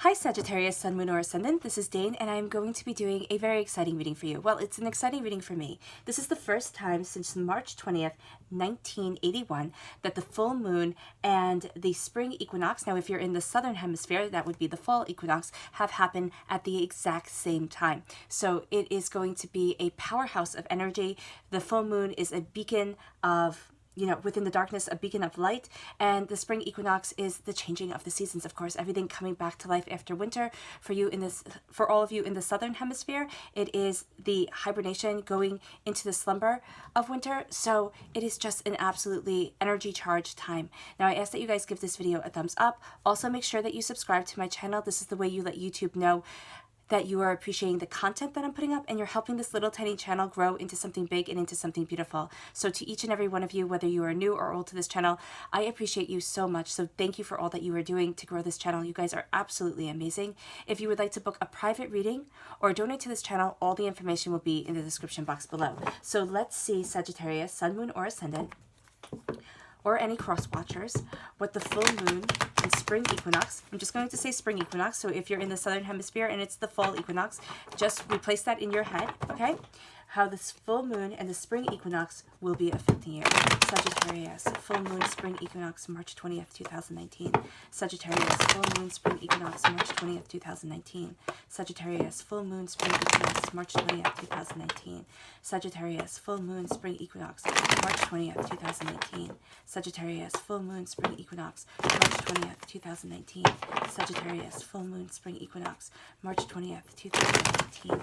Hi Sagittarius, Sun, Moon, or Ascendant. This is Dane, and I'm going to be doing a very exciting reading for you. Well, it's an exciting reading for me. This is the first time since March 20th, 1981, that the full moon and the spring equinox, now if you're in the southern hemisphere, that would be the fall equinox, have happened at the exact same time. So it is going to be a powerhouse of energy. The full moon is a beacon of within the darkness, a beacon of light, and the spring equinox is the changing of the seasons, of course, everything coming back to life after winter. For all of you in the southern hemisphere, it is the hibernation going into the slumber of winter. So it is just an absolutely energy charged time. Now I ask that you guys give this video a thumbs up. Also make sure that you subscribe to my channel. This is the way you let YouTube know that you are appreciating the content that I'm putting up, and you're helping this little tiny channel grow into something big and into something beautiful. So to each and every one of you, whether you are new or old to this channel, I appreciate you so much. So thank you for all that you are doing to grow this channel. You guys are absolutely amazing. If you would like to book a private reading or donate to this channel, all the information will be in the description box below. So let's see, Sagittarius, Sun, Moon, or Ascendant, or any cross watchers, what the full moon and spring equinox, I'm just going to say spring equinox, so if you're in the southern hemisphere and it's the fall equinox, just replace that in your head, okay? How this full moon and the spring equinox will be affecting you. Sagittarius, full moon, spring equinox, March 20th, 2019. Sagittarius, full moon, spring equinox, March 20th, 2019. Sagittarius, full moon, spring equinox, March 20th, 2019. Sagittarius, full moon, spring equinox, March 20th, 2019. Sagittarius, full moon, spring equinox, March 20th, 2019. Sagittarius, full moon, spring equinox, March 20th, 2019.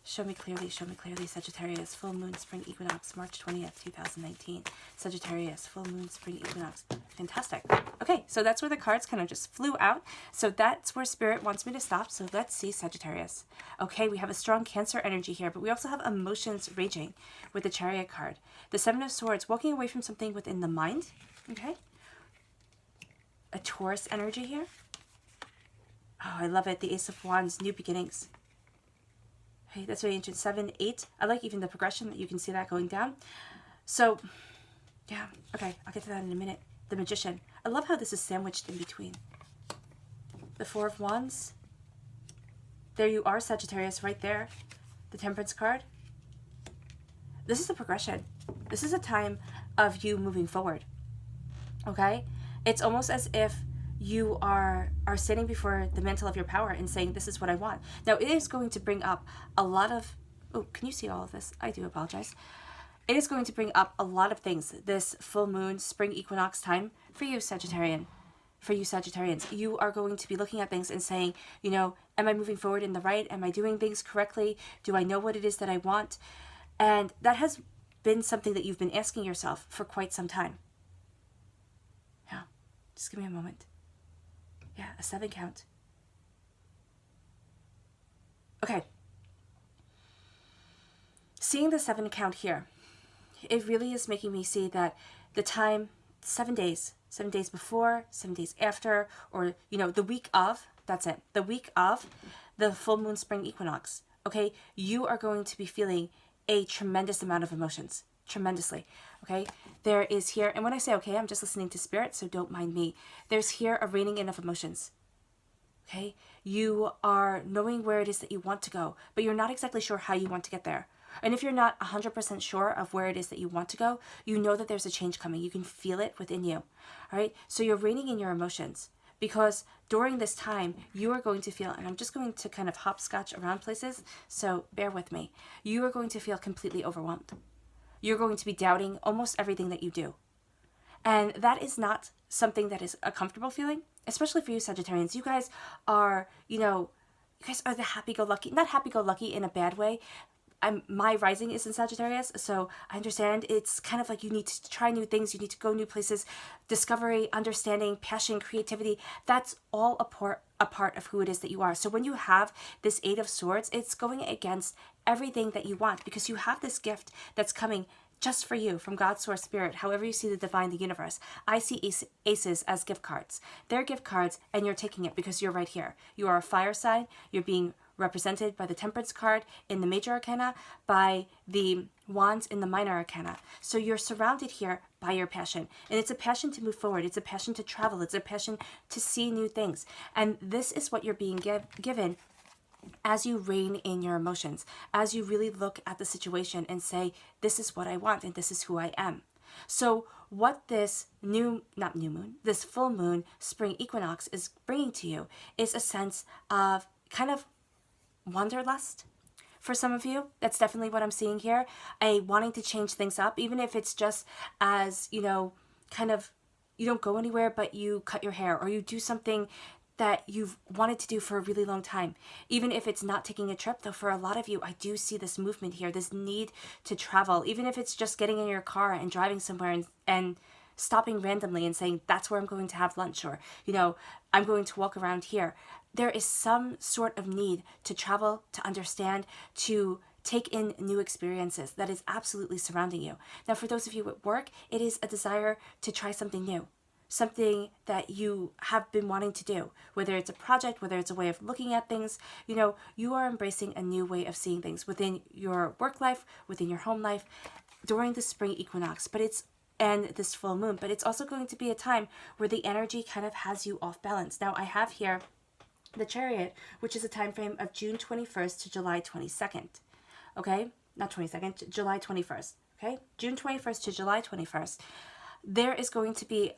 Show me clearly, Sagittarius, full moon, spring equinox, March 20th, 2019. Sagittarius, full moon, spring equinox. Fantastic. Okay, so that's where the cards kind of just flew out. So that's where Spirit wants me to stop. So let's see, Sagittarius. Okay, we have a strong Cancer energy here, but we also have emotions raging with the Chariot card. The Seven of Swords, walking away from something within the mind. Okay. A Taurus energy here. Oh, I love it. The Ace of Wands, new beginnings. Okay, that's very ancient. 7, 8. I like even the progression that you can see that going down. So, yeah, okay, I'll get to that in a minute. The Magician. I love how this is sandwiched in between. The Four of Wands. There you are, Sagittarius, right there. The Temperance card. This is a progression. This is a time of you moving forward. Okay? It's almost as if you are standing before the mantle of your power and saying, this is what I want. Now, it is going to bring up a lot of... Oh, can you see all of this? I do apologize. It is going to bring up a lot of things, this full moon, spring equinox time for you, Sagittarian. For you, Sagittarians. You are going to be looking at things and saying, am I moving forward in the right? Am I doing things correctly? Do I know what it is that I want? And that has been something that you've been asking yourself for quite some time. Yeah, just give me a moment. Yeah, a 7 count. Okay. Seeing the 7 count here, it really is making me see that the time, 7 days before, 7 days after, or, the week of, that's it, the week of the full moon spring equinox, okay, you are going to be feeling a tremendous amount of emotions. Tremendously. Okay, there is here, and when I say okay, I'm just listening to Spirit, so don't mind me. There's here a reining in of emotions. Okay, you are knowing where it is that you want to go, but you're not exactly sure how you want to get there. And if you're not 100% sure of where it is that you want to go, you know that there's a change coming. You can feel it within you. All right, so you're reining in your emotions, because during this time you are going to feel, and I'm just going to kind of hopscotch around places, so bear with me, you are going to feel completely overwhelmed. You're going to be doubting almost everything that you do. And that is not something that is a comfortable feeling, especially for you Sagittarians. You guys are, you guys are the happy-go-lucky, not happy-go-lucky in a bad way. My rising is in Sagittarius, so I understand it's kind of like you need to try new things, you need to go new places, discovery, understanding, passion, creativity. That's all a part of who it is that you are. So when you have this 8 of Swords, it's going against everything that you want, because you have this gift that's coming just for you from God's source spirit, however you see the divine, the universe. I see aces as gift cards. They're gift cards, and you're taking it because you're right here. You are a fire sign. You're being represented by the Temperance card in the Major Arcana, by the Wands in the Minor Arcana. So you're surrounded here by your passion. And it's a passion to move forward. It's a passion to travel. It's a passion to see new things. And this is what you're being given as you rein in your emotions, as you really look at the situation and say, this is what I want and this is who I am. So what this this full moon spring equinox is bringing to you is a sense of kind of wanderlust. For some of you, that's definitely what I'm seeing here. A wanting to change things up, even if it's just as, kind of, you don't go anywhere, but you cut your hair or you do something that you've wanted to do for a really long time. Even if it's not taking a trip, though, for a lot of you, I do see this movement here, this need to travel. Even if it's just getting in your car and driving somewhere and stopping randomly and saying, that's where I'm going to have lunch, or, I'm going to walk around here. There is some sort of need to travel, to understand, to take in new experiences that is absolutely surrounding you. Now, for those of you at work, it is a desire to try something new. Something that you have been wanting to do, whether it's a project, whether it's a way of looking at things, you are embracing a new way of seeing things within your work life, within your home life, during the spring equinox, and this full moon. But it's also going to be a time where the energy kind of has you off balance. Now, I have here the Chariot, which is a time frame of June 21st to July 22nd. Okay? Not 22nd, July 21st. Okay? June 21st to July 21st. There is going to be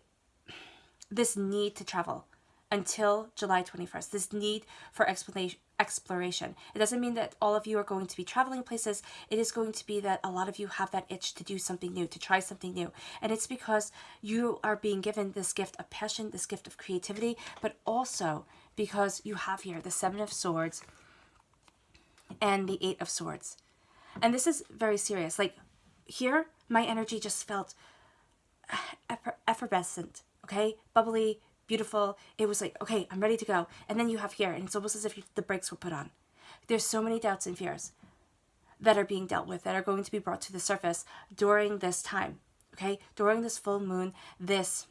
this need to travel until July 21st, this need for exploration. It doesn't mean that all of you are going to be traveling places. It is going to be that a lot of you have that itch to do something new, to try something new. And it's because you are being given this gift of passion, this gift of creativity, but also because you have here the Seven of Swords and the Eight of Swords. And this is very serious. Like here, my energy just felt effervescent. Okay, bubbly, beautiful. It was like, okay, I'm ready to go. And then you have here, and it's almost as if the brakes were put on. There's so many doubts and fears that are being dealt with, that are going to be brought to the surface during this time. Okay, during this full moon, this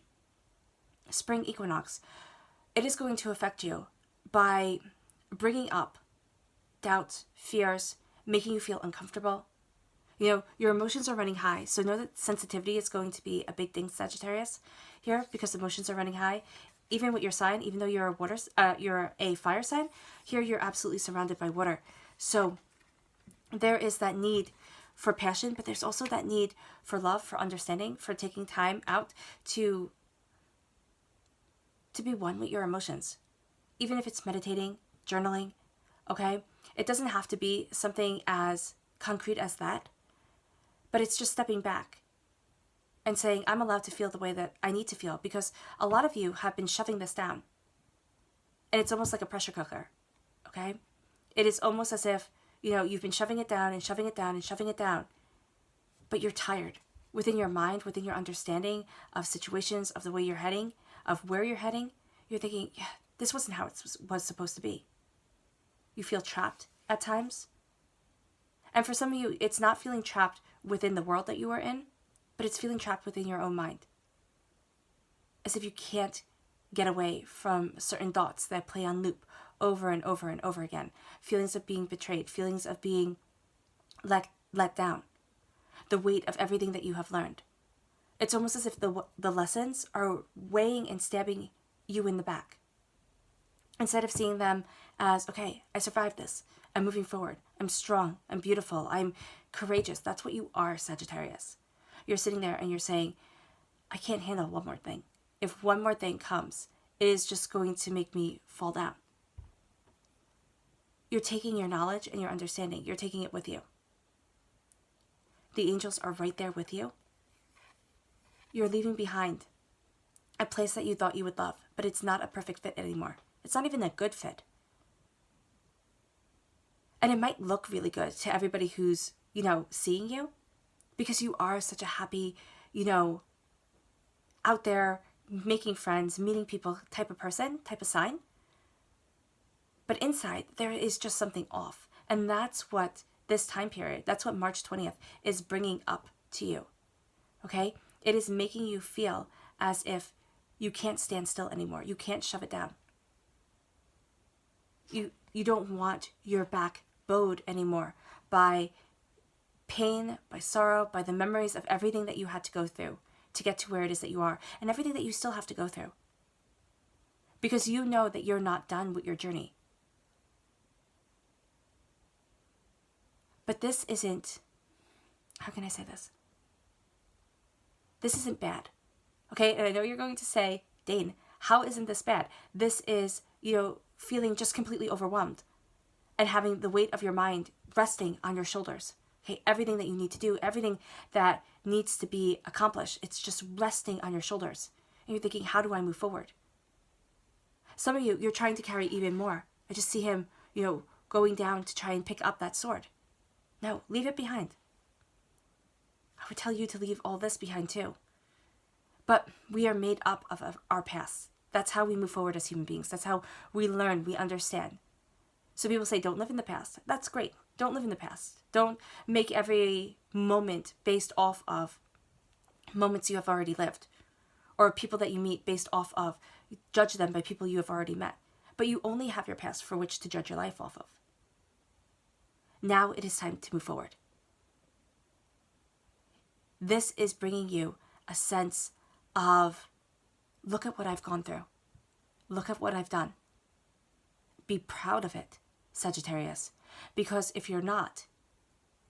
spring equinox, it is going to affect you by bringing up doubts, fears, making you feel uncomfortable. Your emotions are running high. So know that sensitivity is going to be a big thing, Sagittarius, here, because emotions are running high. Even with your sign, even though you're you're a fire sign, here you're absolutely surrounded by water. So there is that need for passion, but there's also that need for love, for understanding, for taking time out to be one with your emotions. Even if it's meditating, journaling, okay? It doesn't have to be something as concrete as that. But it's just stepping back and saying, I'm allowed to feel the way that I need to feel, because a lot of you have been shoving this down. And it's almost like a pressure cooker, okay? It is almost as if, you've been shoving it down and shoving it down and shoving it down, but you're tired within your mind, within your understanding of situations, of the way you're heading, of where you're heading. You're thinking, yeah, this wasn't how it was supposed to be. You feel trapped at times. And for some of you, it's not feeling trapped within the world that you are in, but it's feeling trapped within your own mind. As if you can't get away from certain thoughts that play on loop over and over and over again. Feelings of being betrayed, feelings of being let down. The weight of everything that you have learned. It's almost as if the lessons are weighing and stabbing you in the back. Instead of seeing them as, okay, I survived this. I'm moving forward. I'm strong. I'm beautiful. I'm courageous. That's what you are, Sagittarius. You're sitting there and you're saying, I can't handle one more thing. If one more thing comes, it is just going to make me fall down. You're taking your knowledge and your understanding. You're taking it with you. The angels are right there with you. You're leaving behind a place that you thought you would love, but it's not a perfect fit anymore. It's not even a good fit. And it might look really good to everybody who's, seeing you, because you are such a happy, out there making friends, meeting people type of person, type of sign. But inside, there is just something off. And that's what this time period, that's what March 20th is bringing up to you. Okay? It is making you feel as if you can't stand still anymore. You can't shove it down. You don't want your back bowed anymore by pain, by sorrow, by the memories of everything that you had to go through to get to where it is that you are, and everything that you still have to go through. Because you know that you're not done with your journey. But this isn't, how can I say this? This isn't bad. Okay, and I know you're going to say, Dane, how isn't this bad? This is, feeling just completely overwhelmed and having the weight of your mind resting on your shoulders. Okay, everything that you need to do, everything that needs to be accomplished, it's just resting on your shoulders. And you're thinking, how do I move forward? Some of you, you're trying to carry even more. I just see him, going down to try and pick up that sword. No, leave it behind. I would tell you to leave all this behind too. But we are made up of our past. That's how we move forward as human beings. That's how we learn, we understand. So people say, don't live in the past. That's great. Don't live in the past. Don't make every moment based off of moments you have already lived, or people that you meet based off of, judge them by people you have already met. But you only have your past for which to judge your life off of. Now it is time to move forward. This is bringing you a sense of, look at what I've gone through. Look at what I've done. Be proud of it, Sagittarius. Because if you're not,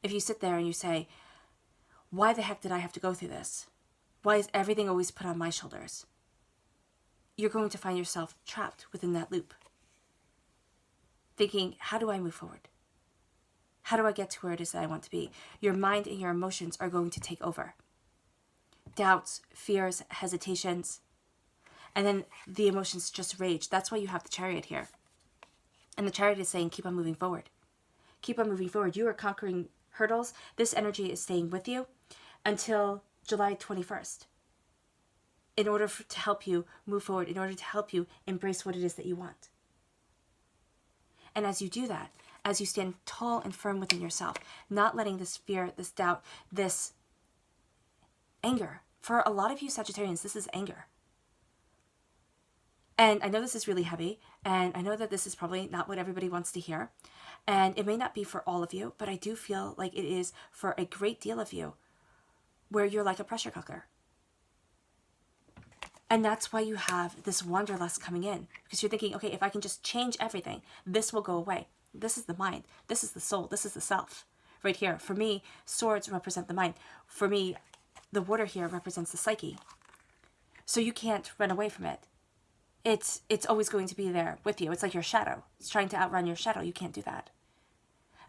if you sit there and you say, why the heck did I have to go through this? Why is everything always put on my shoulders? You're going to find yourself trapped within that loop. Thinking, how do I move forward? How do I get to where it is that I want to be? Your mind and your emotions are going to take over. Doubts, fears, hesitations, and then the emotions just rage. That's why you have the Chariot here. And the Chariot is saying, keep on moving forward. Keep on moving forward. You are conquering hurdles. This energy is staying with you until July 21st. In order to help you move forward, in order to help you embrace what it is that you want. And as you do that, as you stand tall and firm within yourself, not letting this fear, this doubt, this anger. For a lot of you Sagittarians, this is anger. And I know this is really heavy, and I know that this is probably not what everybody wants to hear, and it may not be for all of you, but I do feel like it is for a great deal of you, where you're like a pressure cooker. And that's why you have this wanderlust coming in, because you're thinking, okay, if I can just change everything, this will go away. This is the mind. This is the soul. This is the self. Right here. For me, swords represent the mind. For me, the water here represents the psyche. So you can't run away from it. It's always going to be there with you. It's like your shadow. It's trying to outrun your shadow. You can't do that.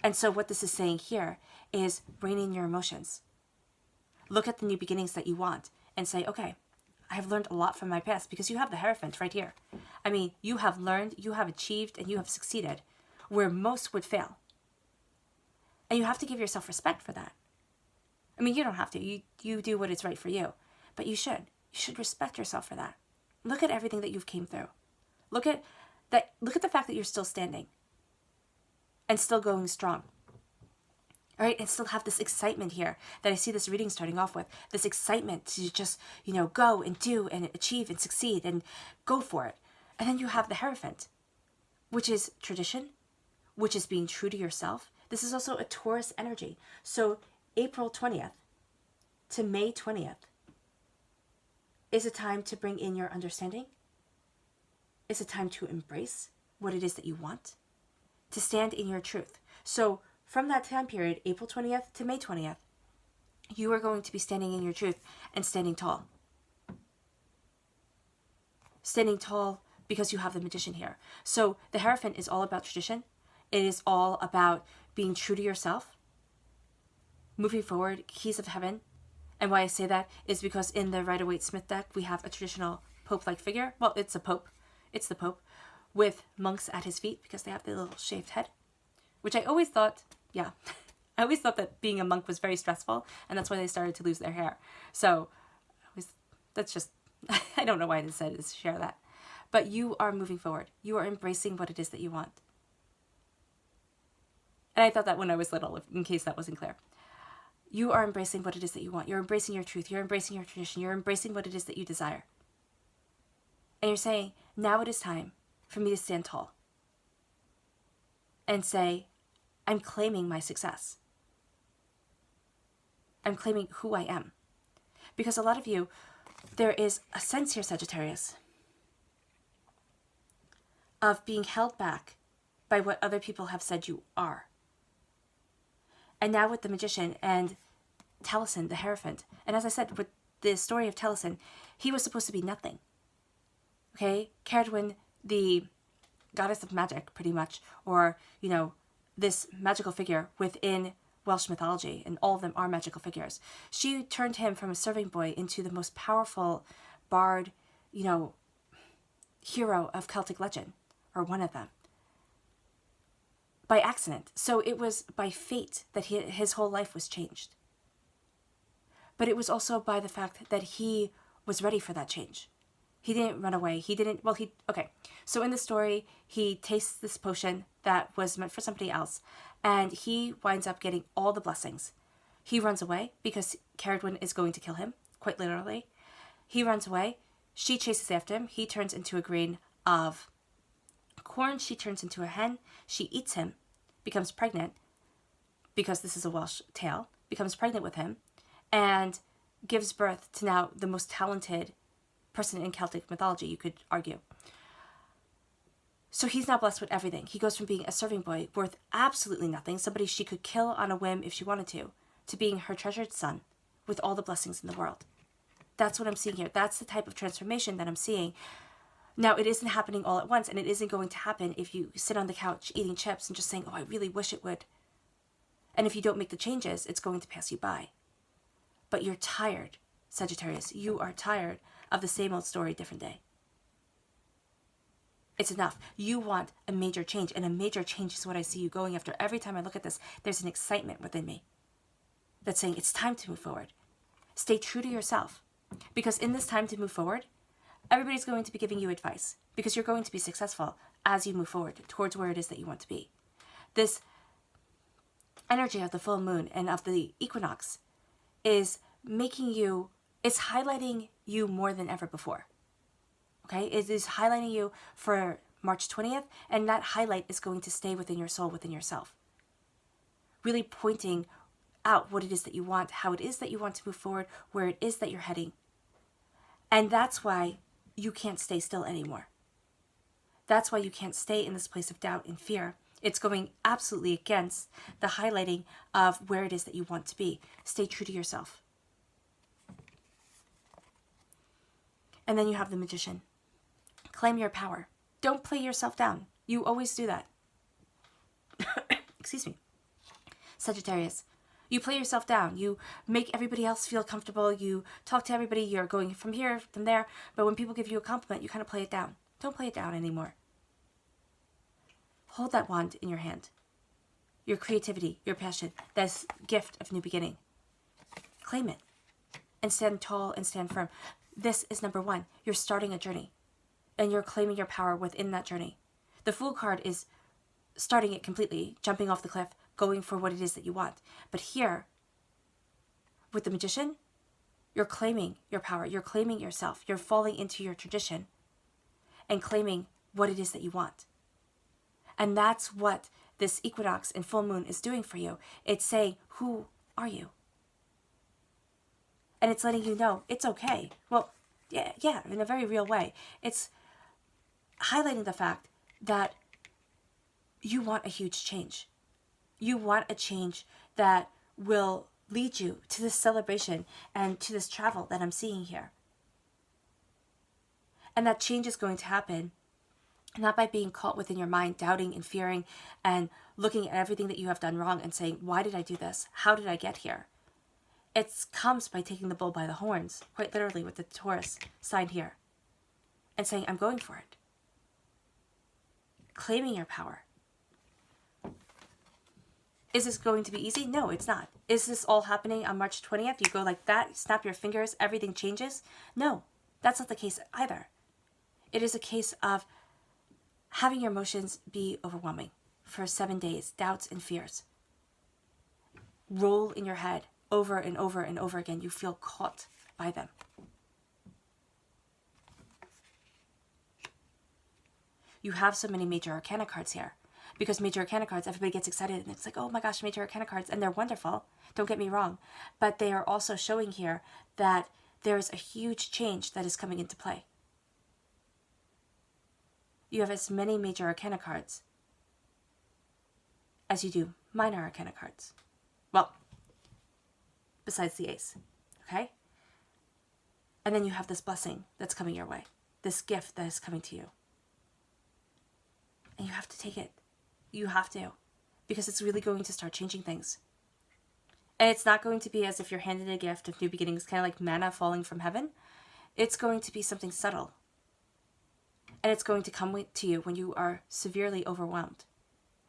And so what this is saying here is rein in your emotions. Look at the new beginnings that you want and say, okay, I have learned a lot from my past, because you have the Hierophant right here. I mean, you have learned, you have achieved, and you have succeeded where most would fail. And you have to give yourself respect for that. I mean, you don't have to. You do what is right for you. But you should. You should respect yourself for that. Look at everything that you've came through. Look at the fact that you're still standing and still going strong. All right, and still have this excitement here that I see this reading starting off with. This excitement to just, go and do and achieve and succeed and go for it. And then you have the Hierophant, which is tradition, which is being true to yourself. This is also a Taurus energy. So April 20th to May 20th is a time to bring in your understanding. It's a time to embrace what it is that you want, to stand in your truth. So from that time period, April 20th to May 20th, you are going to be standing in your truth and standing tall. Standing tall because you have the Magician here. So the Hierophant is all about tradition. It is all about being true to yourself, moving forward, keys of heaven. And why I say that is because in the Rider-Waite-Smith deck, we have a traditional Pope-like figure. Well, it's a Pope. It's the Pope with monks at his feet because they have the little shaved head, which I always thought, I always thought that being a monk was very stressful, and that's why they started to lose their hair. So that's just, I don't know why I decided to share that. But you are moving forward. You are embracing what it is that you want. And I thought that when I was little, in case that wasn't clear. You are embracing what it is that you want. You're embracing your truth. You're embracing your tradition. You're embracing what it is that you desire. And you're saying, now it is time for me to stand tall. and say, I'm claiming my success. I'm claiming who I am. Because a lot of you, there is a sense here, Sagittarius, of being held back by what other people have said you are. And now with the Magician and Taliesin, the Hierophant, and as I said, with the story of Taliesin, he was supposed to be nothing. Okay? Cerridwen, the goddess of magic, pretty much, or, you know, this magical figure within Welsh mythology, and all of them are magical figures. She turned him from a serving boy into the most powerful bard, you know, hero of Celtic legend, or one of them, by accident. So it was by fate that his whole life was changed. But it was also by the fact that he was ready for that change. He didn't run away. Okay. So in the story, he tastes this potion that was meant for somebody else, and he winds up getting all the blessings. He runs away because Cerridwen is going to kill him, quite literally. He runs away. She chases after him. He turns into a grain of corn. She turns into a hen. She eats him, becomes pregnant, because this is a Welsh tale, becomes pregnant with him, and gives birth to now the most talented person in Celtic mythology, you could argue. So he's now blessed with everything. He goes from being a serving boy worth absolutely nothing, somebody she could kill on a whim if she wanted to being her treasured son with all the blessings in the world. That's what I'm seeing here. That's the type of transformation that I'm seeing. Now, it isn't happening all at once, and it isn't going to happen if you sit on the couch eating chips and just saying, oh, I really wish it would. And if you don't make the changes, it's going to pass you by. But you're tired, Sagittarius. You are tired of the same old story, different day. It's enough. You want a major change, and a major change is what I see you going after. Every time I look at this, there's an excitement within me that's saying it's time to move forward. Stay true to yourself, because in this time to move forward, everybody's going to be giving you advice, because you're going to be successful as you move forward towards where it is that you want to be. This energy of the full moon and of the equinox is making you, it's highlighting you more than ever before. Okay? It is highlighting you for March 20th, and that highlight is going to stay within your soul, within yourself. Really pointing out what it is that you want, how it is that you want to move forward, where it is that you're heading. And that's why you can't stay still anymore. That's why you can't stay in this place of doubt and fear. It's going absolutely against the highlighting of where it is that you want to be. Stay true to yourself. And then you have the Magician. Claim your power. Don't play yourself down. You always do that. Excuse me. Sagittarius. You play yourself down. You make everybody else feel comfortable. You talk to everybody. You're going from here, from there. But when people give you a compliment, you kind of play it down. Don't play it down anymore. Hold that wand in your hand. Your creativity, your passion, this gift of new beginning. Claim it. And stand tall and stand firm. This is number one. You're starting a journey. And you're claiming your power within that journey. The Fool card is starting it completely, jumping off the cliff, going for what it is that you want. But here, with the Magician, you're claiming your power. You're claiming yourself. You're falling into your tradition and claiming what it is that you want. And that's what this equinox and full moon is doing for you. It's saying, who are you? And it's letting you know it's okay. Well, yeah, in a very real way. It's highlighting the fact that you want a huge change. You want a change that will lead you to this celebration and to this travel that I'm seeing here. And that change is going to happen not by being caught within your mind, doubting and fearing and looking at everything that you have done wrong and saying, why did I do this? How did I get here? It comes by taking the bull by the horns, quite literally with the Taurus sign here, and saying, I'm going for it. Claiming your power. Is this going to be easy? No, it's not. Is this all happening on March 20th? You go like that, snap your fingers, everything changes? No, that's not the case either. It is a case of having your emotions be overwhelming for 7 days, doubts and fears. Roll in your head over and over and over again. You feel caught by them. You have so many major arcana cards here. Because major arcana cards, everybody gets excited and it's like, oh my gosh, major arcana cards, and they're wonderful. Don't get me wrong. But they are also showing here that there is a huge change that is coming into play. You have as many major arcana cards as you do minor arcana cards. Well, besides the ace, okay? And then you have this blessing that's coming your way, this gift that is coming to you. And you have to take it. You have to, because it's really going to start changing things. And it's not going to be as if you're handed a gift of new beginnings, kind of like manna falling from heaven. It's going to be something subtle. And it's going to come to you when you are severely overwhelmed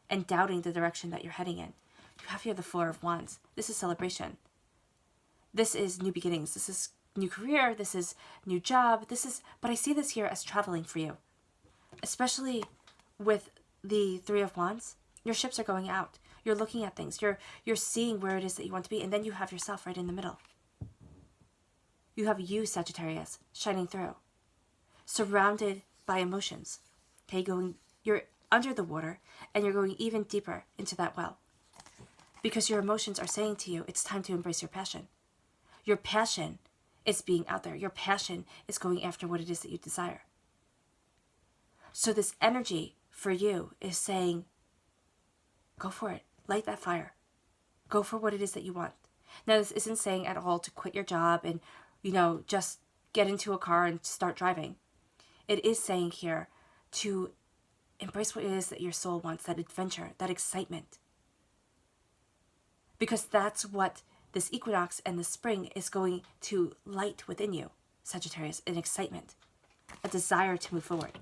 and doubting the direction that you're heading in. You have here the Four of Wands. This is celebration. This is new beginnings. This is new career. This is new job. But I see this here as traveling for you. Especially with the Three of Wands. Your ships are going out. You're looking at things. You're seeing where it is that you want to be. And then you have yourself right in the middle. You have you, Sagittarius, shining through. Surrounded by emotions. Okay, you're under the water and you're going even deeper into that well. Because your emotions are saying to you, it's time to embrace your passion. Your passion is being out there. Your passion is going after what it is that you desire. So this energy for you is saying, go for it. Light that fire. Go for what it is that you want. Now, this isn't saying at all to quit your job and, just get into a car and start driving. It is saying here to embrace what it is that your soul wants, that adventure, that excitement. Because that's what this equinox and the spring is going to light within you, Sagittarius, an excitement, a desire to move forward.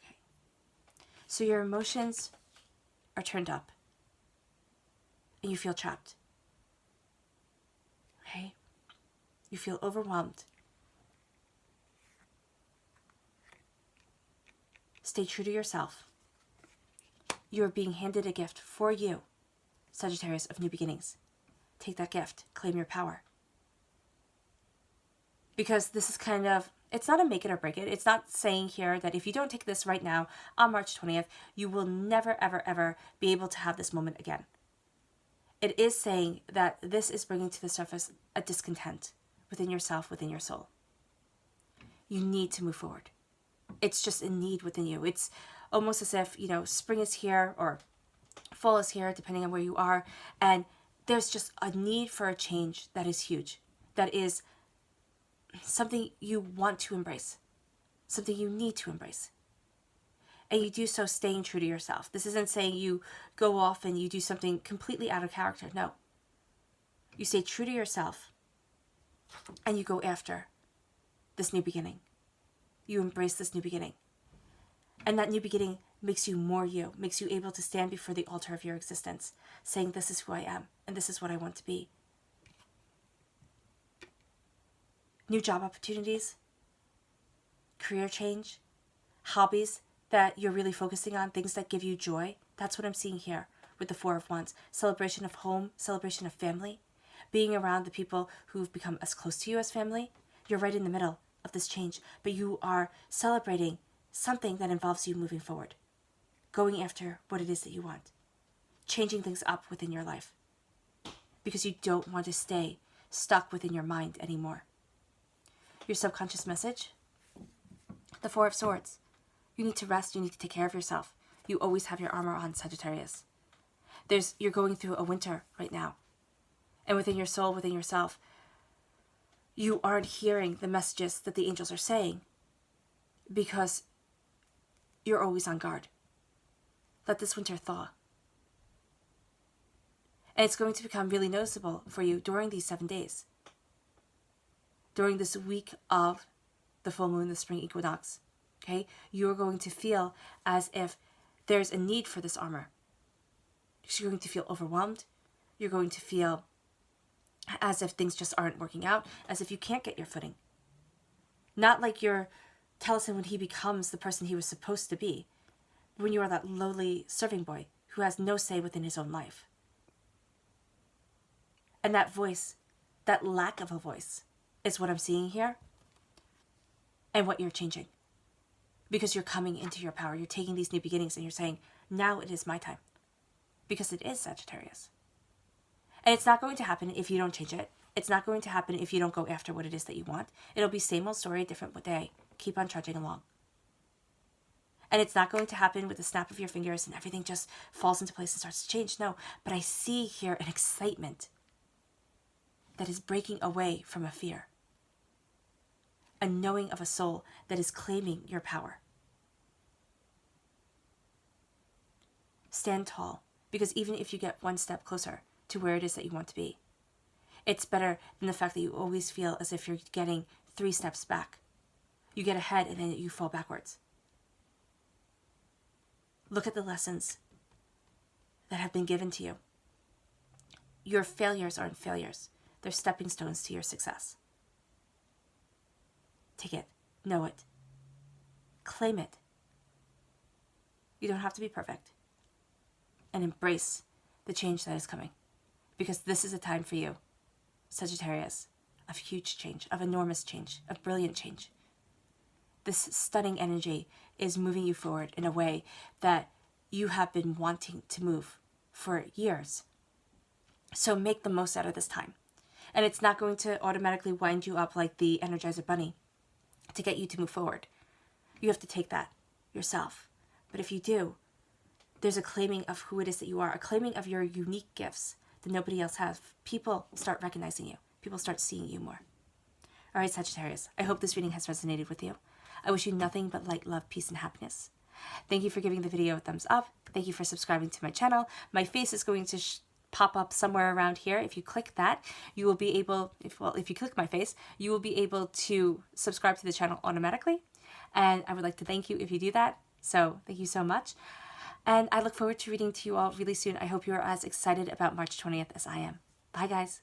Okay. So your emotions are turned up and you feel trapped. Okay? You feel overwhelmed. Stay true to yourself. You are being handed a gift for you, Sagittarius of new beginnings. Take that gift. Claim your power. Because this is it's not a make it or break it. It's not saying here that if you don't take this right now, on March 20th, you will never, ever, ever be able to have this moment again. It is saying that this is bringing to the surface a discontent within yourself, within your soul. You need to move forward. It's just a need within you. It's almost as if, spring is here or fall is here, depending on where you are. And there's just a need for a change that is huge. That is something you want to embrace. Something you need to embrace. And you do so staying true to yourself. This isn't saying you go off and you do something completely out of character. No. You stay true to yourself and you go after this new beginning. You embrace this new beginning. And that new beginning makes you more you, makes you able to stand before the altar of your existence, saying, this is who I am, and this is what I want to be. New job opportunities, career change, hobbies that you're really focusing on, things that give you joy. That's what I'm seeing here with the Four of Wands. Celebration of home, celebration of family, being around the people who've become as close to you as family. You're right in the middle of this change, but you are celebrating something that involves you moving forward, going after what it is that you want, changing things up within your life, because you don't want to stay stuck within your mind anymore. Your subconscious message, the Four of Swords. You need to rest. You need to take care of yourself. You always have your armor on, Sagittarius. You're going through a winter right now, and within your soul, within yourself, you aren't hearing the messages that the angels are saying because you're always on guard. Let this winter thaw. And it's going to become really noticeable for you during these 7 days. During this week of the full moon, the spring equinox. Okay? You're going to feel as if there's a need for this armor. You're going to feel overwhelmed. You're going to feel as if things just aren't working out, as if you can't get your footing. Not like you're Taliesin when he becomes the person he was supposed to be, when you are that lowly serving boy who has no say within his own life. And that voice, that lack of a voice, is what I'm seeing here and what you're changing. because you're coming into your power. You're taking these new beginnings and you're saying, now it is my time. Because it is, Sagittarius. And it's not going to happen if you don't change it. It's not going to happen if you don't go after what it is that you want. It'll be same old story, different day. Keep on trudging along. And it's not going to happen with the snap of your fingers and everything just falls into place and starts to change. No, but I see here an excitement that is breaking away from a fear. A knowing of a soul that is claiming your power. Stand tall, because even if you get one step closer to where it is that you want to be, it's better than the fact that you always feel as if you're getting 3 steps back. You get ahead and then you fall backwards. Look at the lessons that have been given to you. Your failures aren't failures. They're stepping stones to your success. Take it. Know it. Claim it. You don't have to be perfect. And embrace the change that is coming. Because this is a time for you, Sagittarius, of huge change, of enormous change, of brilliant change. This stunning energy is moving you forward in a way that you have been wanting to move for years. So make the most out of this time. And it's not going to automatically wind you up like the Energizer Bunny to get you to move forward. You have to take that yourself. But if you do, there's a claiming of who it is that you are, a claiming of your unique gifts that nobody else has. People start recognizing you. People start seeing you more. All right, Sagittarius, I hope this reading has resonated with you. I wish you nothing but light, love, peace, and happiness. Thank you for giving the video a thumbs up. Thank you for subscribing to my channel. My face is going to pop up somewhere around here. If you click that, you will be able, if you click my face, you will be able to subscribe to the channel automatically. And I would like to thank you if you do that. So thank you so much. And I look forward to reading to you all really soon. I hope you are as excited about March 20th as I am. Bye, guys.